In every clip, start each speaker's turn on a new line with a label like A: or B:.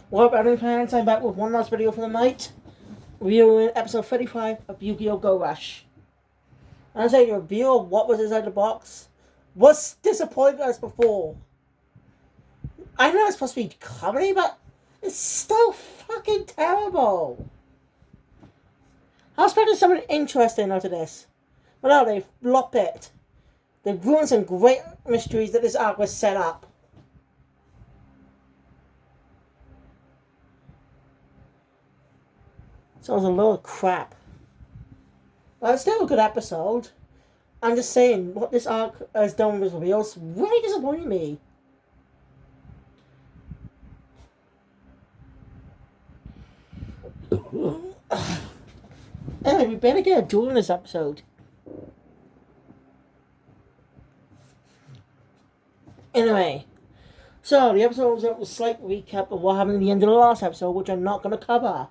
A: What up, anime fans? I'm back with one last video for the night. Reviewing episode 35 of Yu-Gi-Oh! Go Rush. And I the review of what was inside the box was disappointing as before. I know it's supposed to be comedy, but it's still fucking terrible. I was expecting something interesting out of this. But no, they flop it. They ruined some great mysteries that this arc was set up. So it was a load of crap. But it's still a good episode. I'm just saying, what this arc has done with reveals really disappointed me. Anyway, we better get a duel in this episode. Anyway, so the episode was a slight recap of what happened at the end of the last episode, which I'm not going to cover.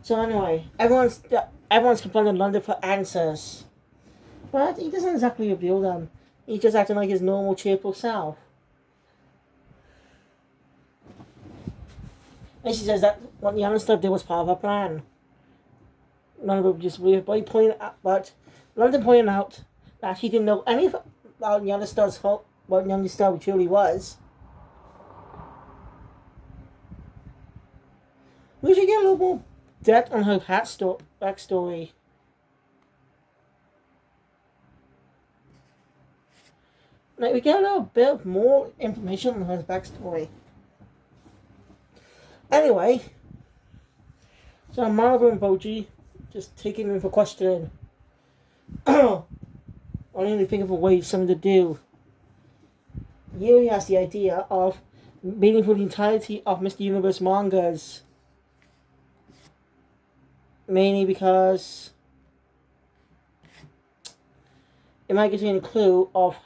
A: So anyway, everyone's confronting London for answers. But he doesn't exactly reveal them. He's just acting like his normal cheerful self. And she says that what Yellowstone did was part of her plan. London just weird, but London pointed out that he didn't know anything about Yellowstone's fault, what Yellowstone truly was. We should get a little more depth on her backstory. Like, we get a little bit of more information on her backstory. Anyway, so Marvel and Boji just taking him for questioning. Only thinking of a way something to do. Yuri has the idea of meeting for the entirety of Mr. Universe mangas. Mainly because it might give you a clue of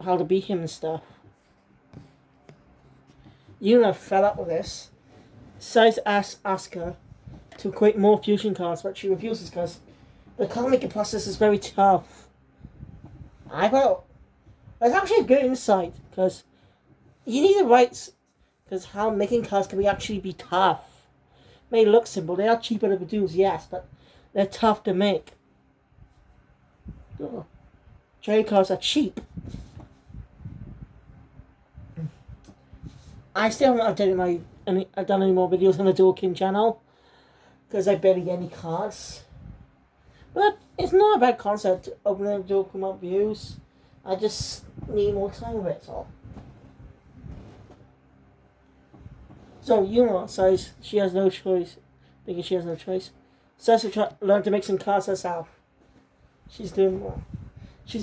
A: how to beat him and stuff. Yuna fed up with this. Decides to ask Asuka to create more fusion cards, but she refuses because the card making process is very tough. I thought that's actually a good insight because you need the rights because how making cards can actually be tough. May look simple, they are cheaper to produce, yes, but they're tough to make. Trade cards are cheap. I still haven't done any more videos on the Dual King channel because I barely get any cards. But it's not a bad concept opening up Dual King up views. I just need more time with it, so. So Yuna says she has no choice. Thinking she has no choice. Says to learn to make some cards herself. She's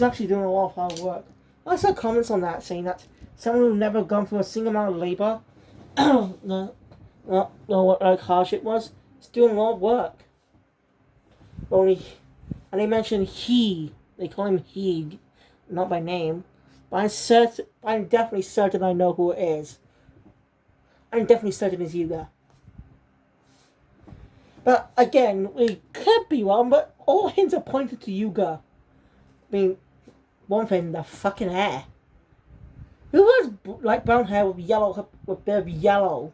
A: actually doing a lot of hard work. I saw comments on that saying that someone who's never gone through a single amount of labor, know what like hardship was, is doing a lot of work. And they mention he. They call him he, not by name. But I'm definitely certain I know who it is. I'm definitely certain it's Yuga. But again, we could be wrong, but all hints are pointed to Yuga. I mean, one thing, the fucking hair. Who has like brown hair with a bit of yellow?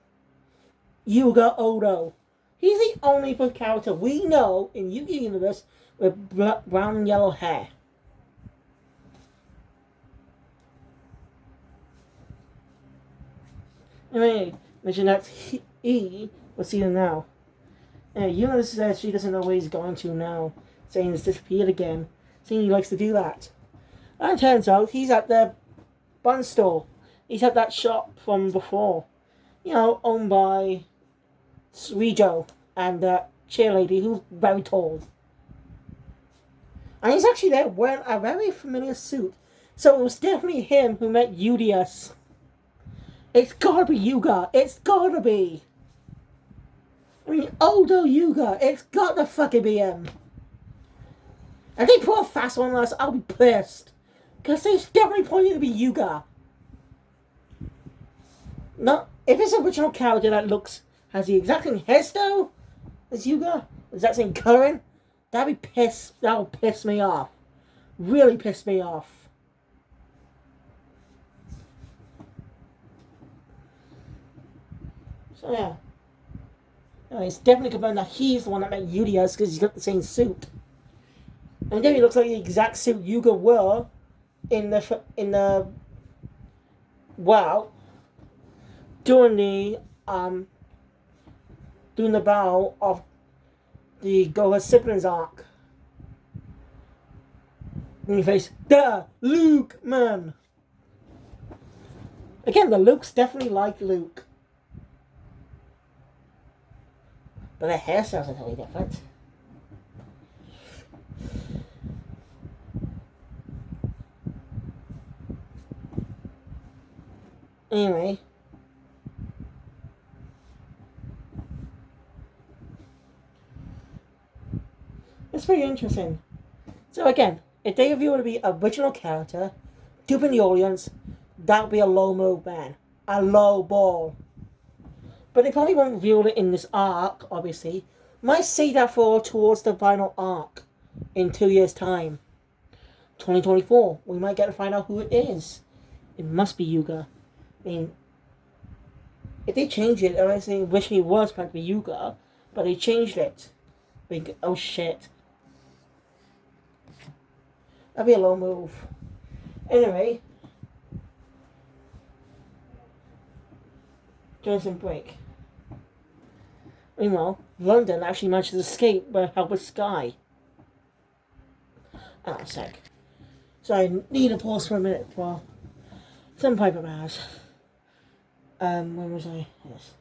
A: Yuga Odo. He's the only character we know in Yu-Gi-Oh! Universe with brown and yellow hair. Anyway, mention that he will see him now. And Yuna says she doesn't know where he's going to now, saying he's disappeared again, saying he likes to do that. And it turns out he's at the bun store. He's at that shop from before. You know, owned by Rijo and the cheerleader who's very tall. And he's actually there wearing a very familiar suit. So it was definitely him who met Udius. It's gotta be Yuga. It's gotta be. I mean, Odo Yuga. It's gotta fucking be him. If they put a fast one on us, I'll be pissed. Because he's definitely pointing to be Yuga. No, if it's an original character that has the exact same hairstyle as Yuga, exact same coloring, that'll piss me off. Really piss me off. So yeah. It's definitely confirmed that he's the one that met Yulius because he's got the same suit. And then he looks like the exact suit Yuga wore in the well during um the battle of the Goha siblings arc. And you face the Luke man. Again, the Luke's definitely like Luke. But their hairstyles are totally different. Anyway. It's pretty interesting. So again, if they were to be original character, duping the audience, that would be a low move man. A low ball. But they probably won't reveal it in this arc, obviously. Might see that for towards the final arc in 2 years' time. 2024. We might get to find out who it is. It must be Yuga. I mean, if they change it, I was originally was meant to be Yuga, but they changed it. Like, oh shit. That'd be a low move. Anyway. During some break. Meanwhile, London actually managed to escape by help of Sky. Ah, a sec. So I need to pause for a minute for some paper bars. Where was I? Yes.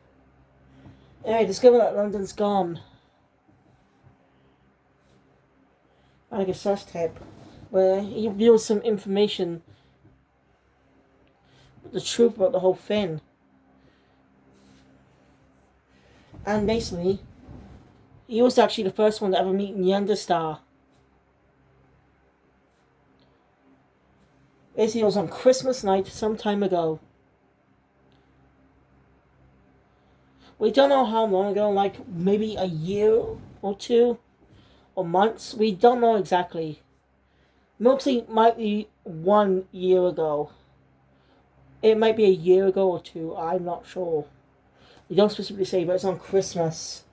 A: Anyway, discover that London's gone. Like a sus tip, where he reveals some information, the truth about the whole thing. And basically, he was actually the first one to ever meet Neanderstar. Basically, it was on Christmas night some time ago. We don't know how long ago, like maybe a year or two, or months. We don't know exactly. Mostly might be 1 year ago. It might be a year ago or two, I'm not sure. We don't specifically say, but it's on Christmas.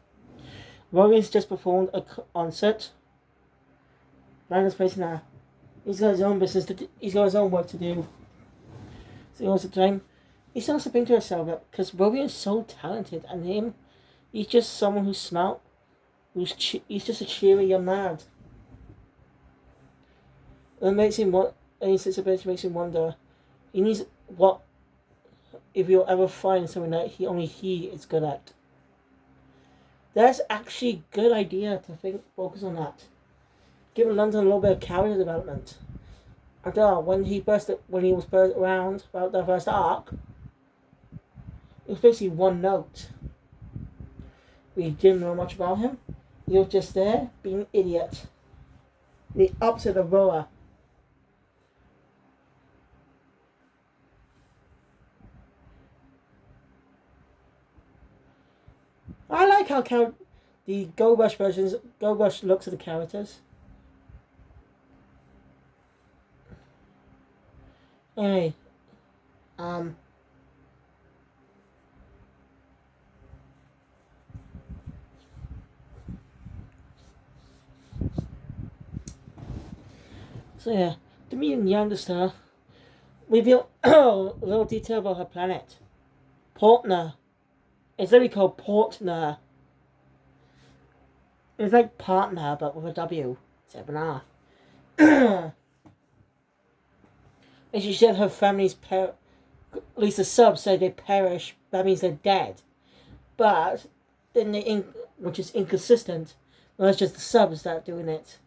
A: Rogan's just performed a concert. Randall's place now. He's got his own business. He's got his own work to do. So he wants the time. He's not something to himself because Rogan is so talented, and he's just someone who's smart. He's just a cheery young lad. And it makes him and he sits up and makes him wonder. He needs what if you'll ever find something that only he is good at. That's actually a good idea to focus on that. Give London a little bit of character development. And when he was first around about the first arc, it was basically one note. We didn't know much about him. He was just there being an idiot. The opposite of Roa. I like how the Go Rush looks at the characters. Anyway, so yeah, to me and Neanderstar reveal a little detail about her planet. Portner. It's literally called Portner. It's like partner, but with a W. Except an R. And she said her family's at least the subs say they perish. That means they're dead. But then which is inconsistent. Well, it's just the subs that are doing it.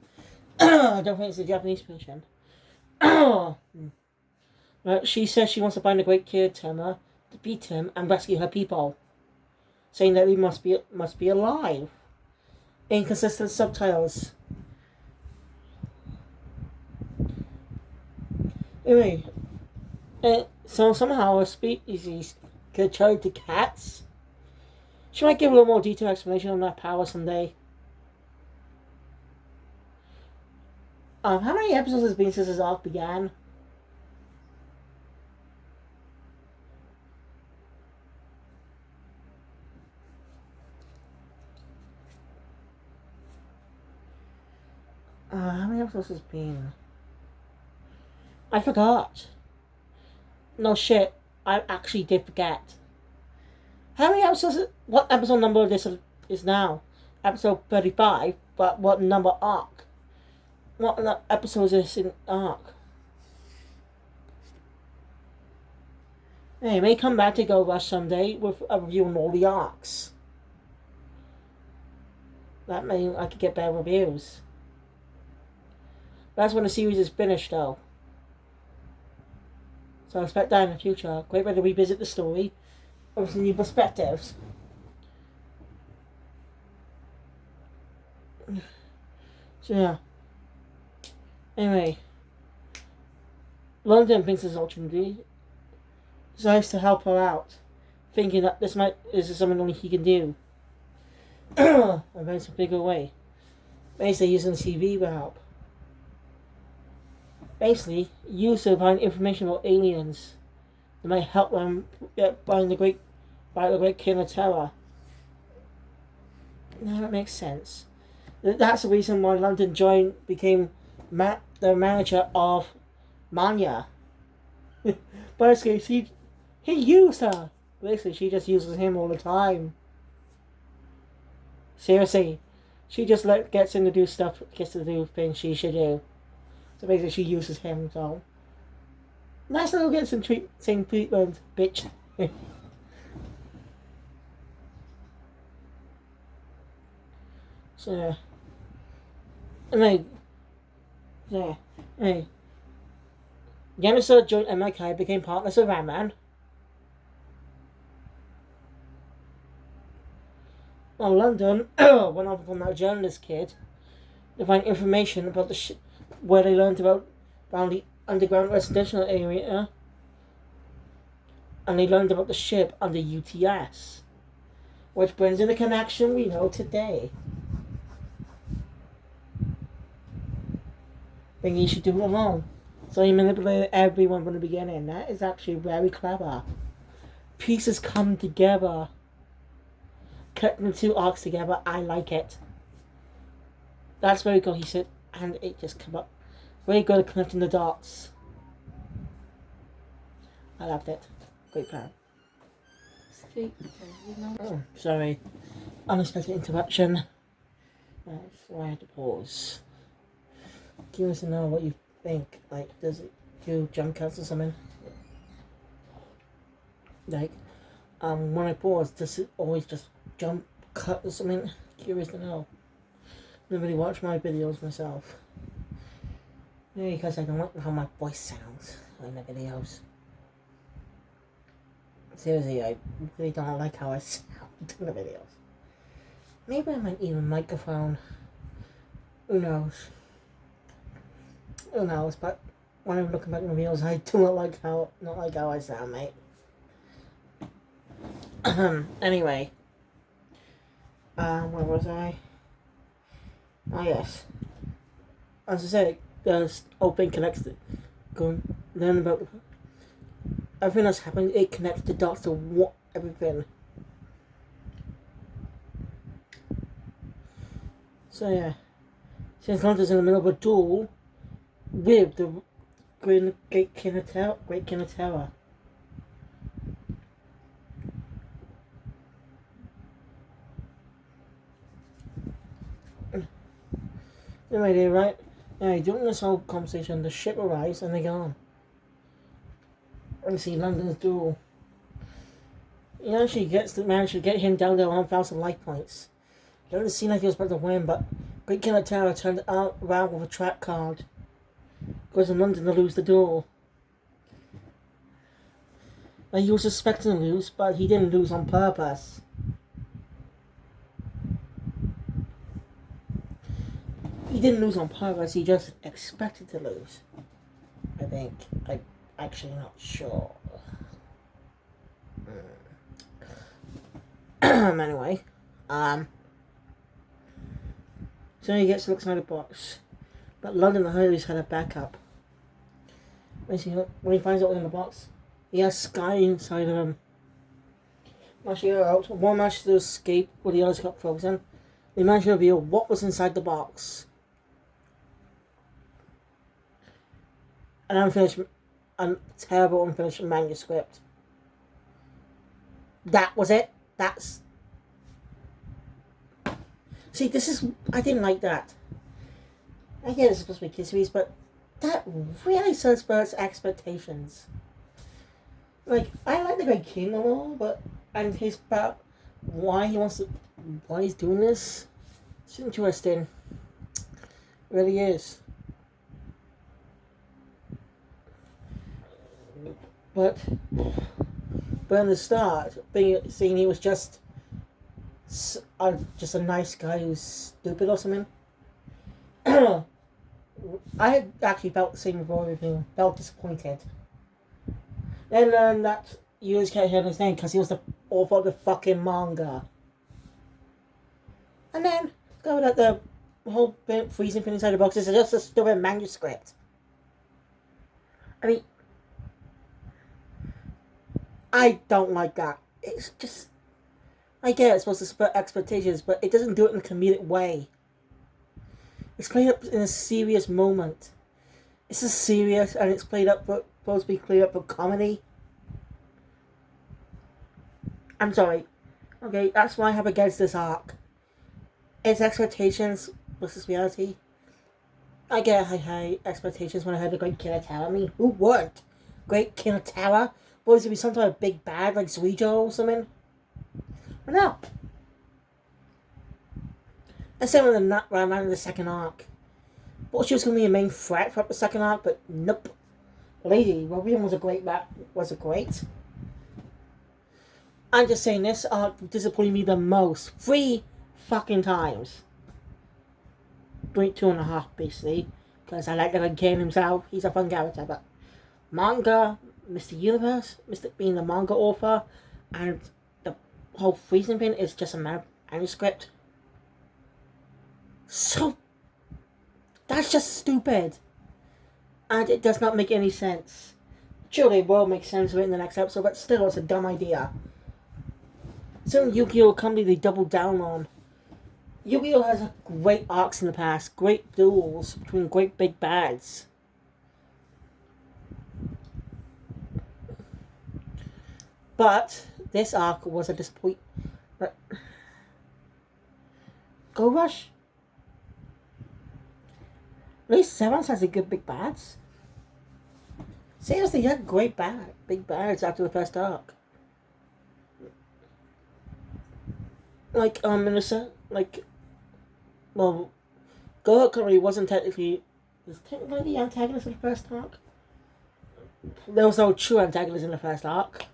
A: I don't think it's the Japanese version. Right, she says she wants to find a great kid, Tema, to beat him and rescue her people, saying that he must be alive. Inconsistent subtitles. Anyway, so somehow a species could turn to cats. She might give a little more detailed explanation on that power someday. How many episodes has been since this arc began? How many episodes has been? I forgot. No shit. I actually did forget. How many episodes? What episode number this is now? Episode 35. But what number arc? What episode is this in arc? Hey, may come back to Go Rush someday with a review on all the arcs. That may I could get better reviews. That's when the series is finished, though. So I expect that in the future. Great way to revisit the story with some new perspectives. So yeah. Anyway, London thinks there's an opportunity. Decides to help her out, thinking that this is something only he can do. And then some bigger way. Basically using the TV for help. Basically, use to find information about aliens that might help them find the great King of Terror. Now that makes sense. That's the reason why London became the manager of Manya. Basically, he used her. Basically, she just uses him all the time. Seriously, she just gets him to do stuff, gets to do things she should do. So basically, she uses him. So nice little get some same treatment, bitch. So, anyway, yeah, hey, Yamasa joined MIK, became partners with Ant-Man. Well, London went off from that journalist kid to find information about where they learned about the underground residential area, and they learned about the ship under UTS, which brings in the connection we know today. Think he should do it alone. So he manipulated everyone from the beginning. That is actually very clever. Pieces come together. Connecting the two arcs together, I like it. That's very cohesive, and it just come up. Very good at connecting the dots. I loved it. Great plan. Oh, sorry. Unexpected interruption. So I had to pause. Curious to know what you think. Like, does it do jump cuts or something? Like, when I pause, does it always just jump cut or something? Curious to know. Never really watch my videos myself. Maybe because I don't like how my voice sounds in the videos. Seriously, I really don't like how I sound in the videos. Maybe I might need a microphone. Who knows? Who knows? But when I'm looking back at the videos, I do not like how I sound, mate. Anyway. Where was I? Oh yes. As I said, there's open connected. Go and learn about everything that's happened. It connects the dots to everything. So yeah, since London's in the middle of a duel with the Great King of Terror. Anyway, they're right. Anyway, during this whole conversation, the ship arrives and they're gone. And you see London's duel. You know, she managed to get him down to 1,000 life points. It doesn't seem like he was about to win, but Great King of Terror turned around with a track card. Goes in London to lose the duel. And he was expecting to lose, but he didn't lose on purpose. He didn't lose on purpose, he just expected to lose. I think. I'm actually not sure. Anyway. So he gets to look inside the box. But London the Hurleys had a backup. Basically, when he finds out what's in the box, he has Sky inside of him. Mashing her out. One managed to escape, while the others got frozen. They managed to reveal what was inside the box. a terrible unfinished manuscript. That was it. That's see. This is I didn't like that. I get it's supposed to be kids movies, but that really subverts expectations. Like I like the Great King and all, but and his about why he wants to, why he's doing this. It's interesting. It really is. But in the start, seeing he was just a nice guy who's stupid or something. I had actually felt the same with Roy Review. Felt disappointed. Then learned that you just can't hear his name because he was the author of the fucking manga. And then discovered that the whole freezing thing inside the box is just a stupid manuscript. I mean, I don't like that. It's just, I get it's supposed to spur expectations, but it doesn't do it in a comedic way. It's played up in a serious moment. It's a serious, and it's supposed to be played up for comedy. I'm sorry. Okay, that's why I have against this arc. It's expectations versus reality. I get high expectations when I heard the Great King of Terror. I mean, who wouldn't? Great King of Terror? Was it be some type of big bad like Zuijo or something? But no. And same with the Nut Ram in the second arc. Thought she was going to be a main threat for the second arc, but nope. Lady Robin was a great. I'm just saying this arc disappointed me the most. 3 fucking times. 2.5 basically. Because I like the King himself. He's a fun character, but manga, Mr. Universe, Mr. being the manga author, and the whole freezing thing is just a manuscript. So, that's just stupid. And it does not make any sense. Surely it will make sense of it in the next episode, but still, it's a dumb idea. Something Yu-Gi-Oh! Completely doubled down on. Yu-Gi-Oh! Has great arcs in the past, great duels between great big bads. But this arc was a disappointment. But Go Rush. At least Sevens has a good big bads. Seriously, you had great big bads after the first arc. Like Minister, well, Go Curry was technically the antagonist in the first arc. There was no true antagonist in the first arc.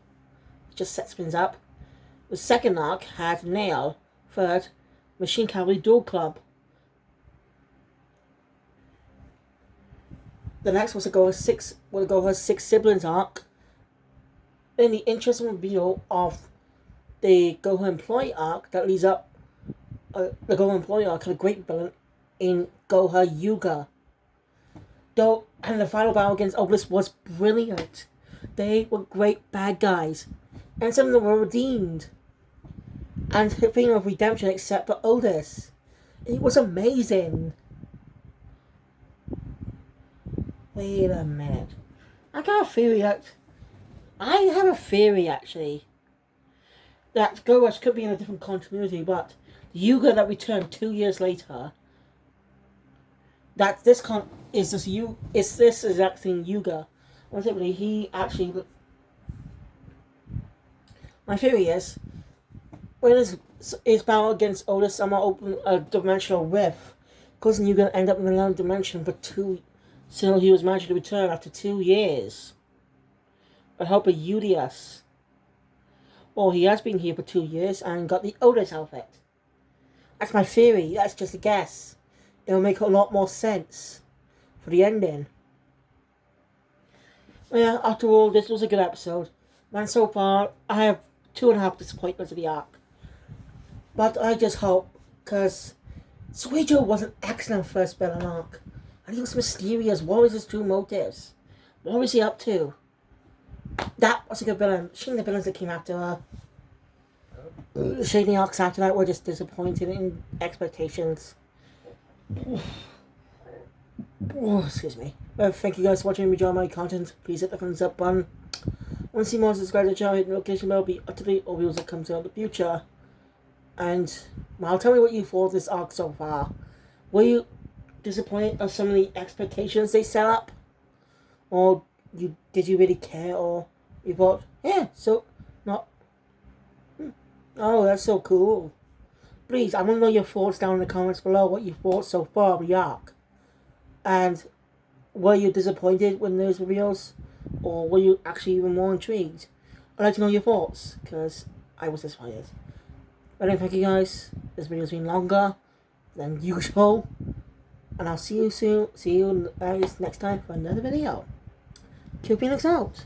A: It just sets things up. The second arc had Nail. Third, Machine Cavalry Duel Club. The next was to go her six siblings arc. Then the interesting reveal of the Goha employee arc that leads up the Goha employee arc had a great villain in Goha Yuga. And the final battle against Obelisk was brilliant. They were great bad guys. And some of them were redeemed. And thing of redemption except for Otis. It was amazing. Wait a minute. I have a theory actually. That Go Rush could be in a different continuity, but Yuga that returned 2 years later. That this is this exact thing Yuga. He actually. My theory is, when his battle against Otis, I'm gonna open a dimensional rift, causing Yuga to end up in another dimension for 2. So he was managed to return after 2 years. With help of Udius. Well, he has been here for 2 years and got the Otis outfit. That's my theory. That's just a guess. It'll make a lot more sense for the ending. Yeah, after all, this was a good episode. And so far, I have 2.5 disappointments of the arc. But I just hope, because Suijo was an excellent first villain arc. And he was mysterious. What was his true motives? What was he up to? That was a good villain. Seeing the villains that came after her. The shady arcs after that were just disappointing in expectations. Oh, excuse me. Well, thank you guys for watching and enjoying my content. Please hit the thumbs up button. Want to see more, subscribe to the channel, hit the notification bell, be up to date all videos that comes out in the future. And, well, tell me what you thought of this arc so far. Were you disappointed of some of the expectations they set up? Or did you really care? Or you thought, yeah, so, not, oh, that's so cool. Please, I want to know your thoughts down in the comments below, what you thought so far of the arc. And were you disappointed when those reveals? Or were you actually even more intrigued? I'd like to know your thoughts, because I was disappointed. But anyway, thank you guys. This video's been longer than usual. And I'll see you soon. See you next time for another video. Q Phoenix out.